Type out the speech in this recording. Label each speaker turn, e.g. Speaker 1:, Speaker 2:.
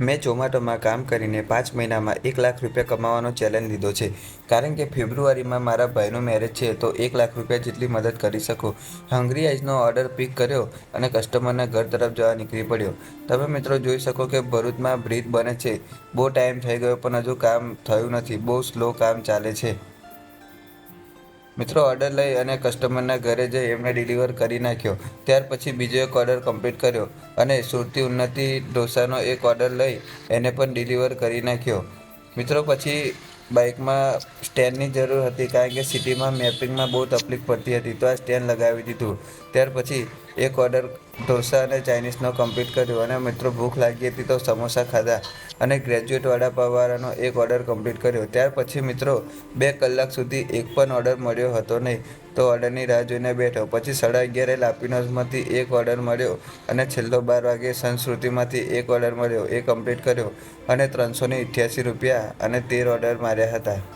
Speaker 1: મેં ઝોમેટોમાં કામ કરીને 5 મહિનામાં 1 લાખ રૂપિયા કમાવાનો ચેલેન્જ લીધો છે. કારણ કે ફેબ્રુઆરીમાં મારા ભાઈનું મેરેજ છે તો 1 લાખ રૂપિયા જેટલી મદદ કરી શકું. હંગરી આઈઝનો ઓર્ડર પિક કર્યો અને કસ્ટમરના ઘર તરફ જવા નીકળી પડ્યો. તમે મિત્રો જોઈ શકો કે ભરૂચમાં બ્રિજ બને છે. બહુ ટાઈમ થઈ ગયો પણ હજુ કામ થયું નથી. બહુ સ્લો કામ ચાલે છે. મિત્રો ઓર્ડર લઈ અને કસ્ટમરના ઘરે જઈ એમને ડિલિવર કરી નાખ્યો. ત્યાર પછી બીજો એક ઓર્ડર કમ્પ્લીટ કર્યો અને સુરતી ઉન્નતિ ઢોસાનો એક ઓર્ડર લઈ એને પણ ડિલિવર કરી નાખ્યો. મિત્રો પછી બાઇકમાં સ્ટેન્ડની જરૂર હતી કારણ કે સિટીમાં મેપિંગમાં બહુ તકલીફ પડતી હતી તો આ સ્ટેન્ડ લગાવી દીધું. ત્યાર પછી એક ઓર્ડર ઢોસા અને ચાઇનીઝનો કમ્પ્લીટ કર્યો અને મિત્રો ભૂખ લાગી હતી તો સમોસા ખાધા અને ગ્રેજ્યુએટ વડાપાવવાળાનો એક ઓર્ડર કમ્પ્લીટ કર્યો. ત્યાર પછી મિત્રો 2 કલાક સુધી એક પણ ઓર્ડર મળ્યો હતો નહીં તો ઓર્ડરની રાહ જોઈને બેઠો. પછી 11:30 લાપિનોઝમાંથી એક ઓર્ડર મળ્યો અને છેલ્લો 12 વાગે સંસ્કૃતિમાંથી એક ઓર્ડર મળ્યો એ કમ્પ્લીટ કર્યો અને 388 રૂપિયા અને 13 ઓર્ડર માર્યા હતા.